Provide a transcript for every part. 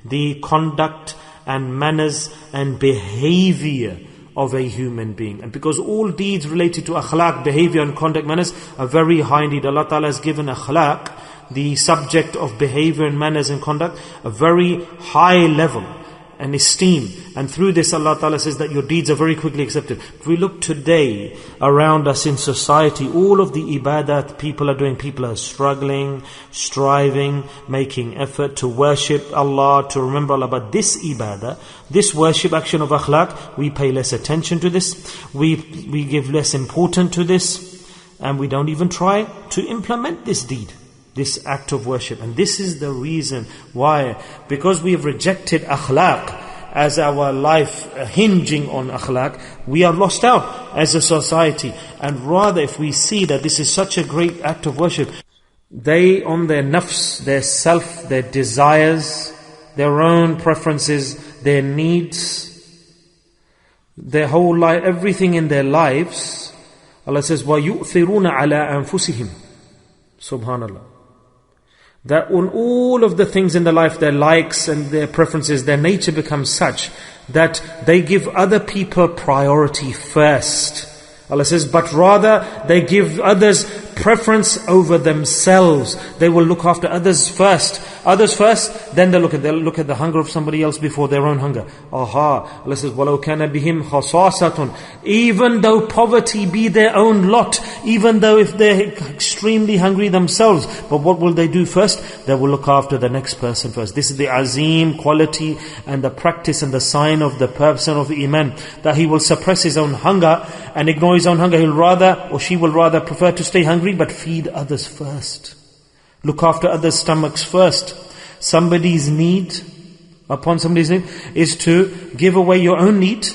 the conduct and manners and behavior of a human being. And because all deeds related to akhlaq, behavior and conduct, manners are very high indeed. Allah Ta'ala has given akhlaq, the subject of behavior and manners and conduct, a very high level and esteem. And through this Allah Ta'ala says that your deeds are very quickly accepted. If we look today around us in society, all of the ibadat people are doing, people are struggling, striving, making effort to worship Allah, to remember Allah. But this ibadah, this worship action of akhlaq, we pay less attention to this, we give less importance to this, and we don't even try to implement this deed, this act of worship. And this is the reason why, because we have rejected akhlaq as our life hinging on akhlaq, we are lost out as a society. And rather, if we see that this is such a great act of worship, they on their nafs, their self, their desires, their own preferences, their needs, their whole life, everything in their lives, Allah says, وَيُؤْثِرُونَ عَلَىٰ أَنفُسِهِمْ. Subhanallah. That on all of the things in their life, their likes and their preferences, their nature becomes such that they give other people priority first. Allah says, but rather they give others preference over themselves. They will look after others first. Others first, then they'll look at the hunger of somebody else before their own hunger. Aha. Allah says, وَلَوْ كَانَ بِهِمْ خَصَاصَةٌ. Even though poverty be their own lot, even though if they're extremely hungry themselves, but what will they do first? They will look after the next person first. This is the azim quality and the practice and the sign of the person of Iman, that he will suppress his own hunger and ignore his own hunger. He'll rather, or she will rather prefer to stay hungry, but feed others first. Look after others' stomachs first. Somebody's need, upon somebody's need, is to give away your own need,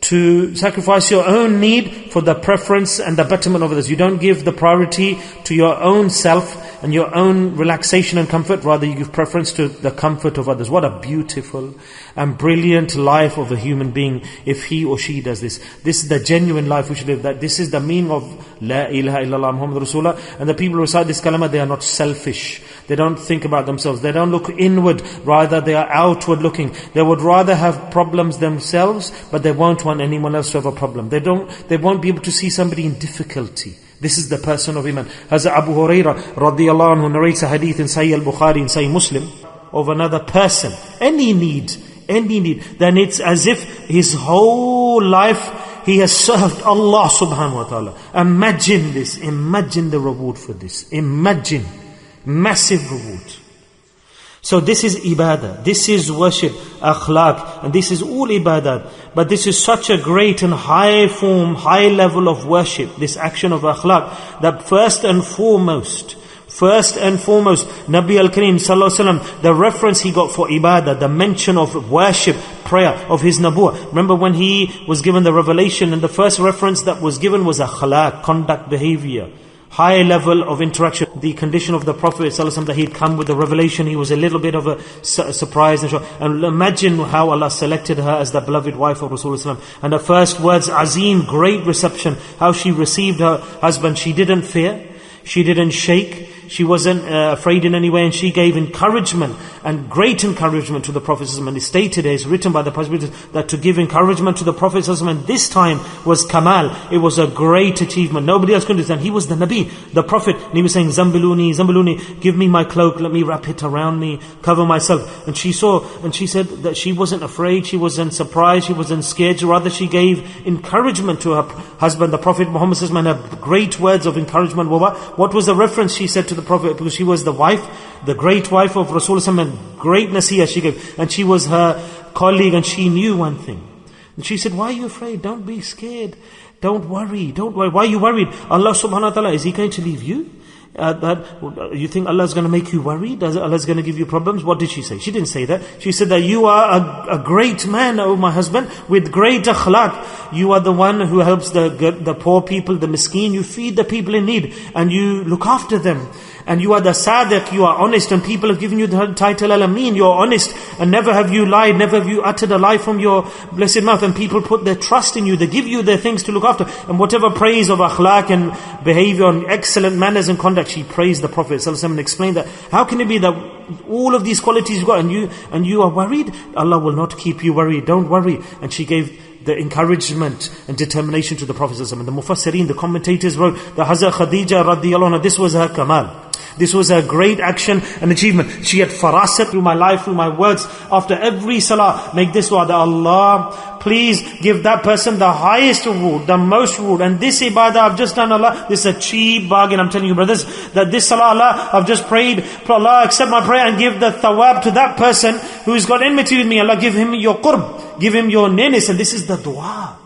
to sacrifice your own need for the preference and the betterment of others. You don't give the priority to your own self and your own relaxation and comfort, rather you give preference to the comfort of others. What a beautiful and brilliant life of a human being if he or she does this. This is the genuine life we should live. That this is the meaning of La ilaha illallah Muhammad Rasulullah. And the people who recite this kalama, they are not selfish. They don't think about themselves. They don't look inward. Rather, they are outward looking. They would rather have problems themselves, but they won't want anyone else to have a problem. They won't be able to see somebody in difficulty. This is the person of Iman. Hazrat Abu Hurairah radiyallahu anhu narrates a hadith in Sahih al-Bukhari and Sahih Muslim of another person. Any need, then it's as if his whole life he has served Allah subhanahu wa ta'ala. Imagine this. Imagine the reward for this. Imagine. Massive reward. So this is ibadah, this is worship, akhlaq, and this is all ibadah. But this is such a great and high form, high level of worship, this action of akhlaq, that first and foremost, Nabi al-Kareem sallallahu alaihi wasallam, the reference he got for ibadah, the mention of worship, prayer, of his nabuwah. Remember when he was given the revelation, and the first reference that was given was akhlaq, conduct, behavior. High level of interaction. The condition of the Prophet ﷺ, that he'd come with the revelation, he was a little bit of a surprise. And imagine how Allah selected her as the beloved wife of Rasulullah ﷺ. And the first words, azim, great reception. How she received her husband. She didn't fear. She didn't shake. She wasn't afraid in any way, and she gave encouragement and great encouragement to the Prophet ﷺ. And it's stated, it's written by the Prophet that to give encouragement to the Prophet ﷺ, and this time was kamal. It was a great achievement. Nobody else could do that. He was the Nabi, the Prophet, and he was saying, Zambiluni, give me my cloak, let me wrap it around me, cover myself. And she saw, and she said that she wasn't afraid, she wasn't surprised, she wasn't scared. Rather, she gave encouragement to her husband, the Prophet Muhammad ﷺ, and her great words of encouragement. What was the reference she said to the Prophet? Because she was the wife, the great wife of Rasulullah, and great nasihah she gave. And she was her colleague, and she knew one thing. And she said, why are you afraid? Don't be scared. Don't worry. Why are you worried? Allah subhanahu wa ta'ala, is He going to leave you? You think Allah is going to make you worried? Allah is going to give you problems? What did she say? She didn't say that. She said that you are a great man, oh my husband, with great akhlaq. You are the one who helps the poor people, the miskeen. You feed the people in need, and you look after them. And you are the sadiq, you are honest, and people have given you the title al-Amin, you are honest, and never have you lied, never have you uttered a lie from your blessed mouth, and people put their trust in you, they give you their things to look after. And whatever praise of akhlaq and behavior and excellent manners and conduct, she praised the Prophet ﷺ and explained that, how can it be that all of these qualities you've got, and you are worried, Allah will not keep you worried. Don't worry. And she gave the encouragement and determination to the Prophet ﷺ. And the Mufassirin, the commentators wrote that Hazrat Khadija radiyallahu anha, this was her kamal. This was a great action and achievement. She had farasat through my life, through my words. After every salah, make this dua, that Allah, please give that person the highest reward, the most reward. And this ibadah I've just done, Allah, this is a cheap bargain. I'm telling you, brothers, that this salah, Allah, I've just prayed, Allah, accept my prayer and give the thawab to that person who's got enmity with me. Allah, give him your qurb, give him your nearness. And this is the dua.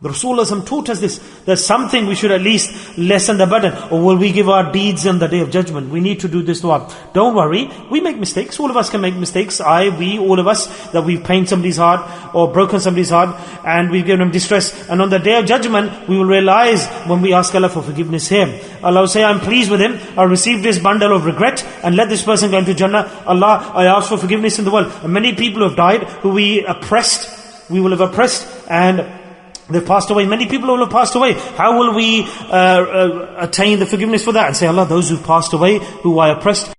The Rasulullah taught us this. There's something we should at least lessen the burden. Or will we give our deeds on the Day of Judgment? We need to do this dua. Don't worry, we make mistakes. All of us can make mistakes. All of us, that we've pained somebody's heart or broken somebody's heart and we've given them distress. And on the Day of Judgment, we will realize when we ask Allah for forgiveness here. Allah will say, I'm pleased with him. I received this bundle of regret and let this person go into Jannah. Allah, I ask for forgiveness in the world. And many people have died who we will have oppressed, and they've passed away. Many people will have passed away. How will we attain the forgiveness for that? And say, Allah, those who've passed away, who I oppressed,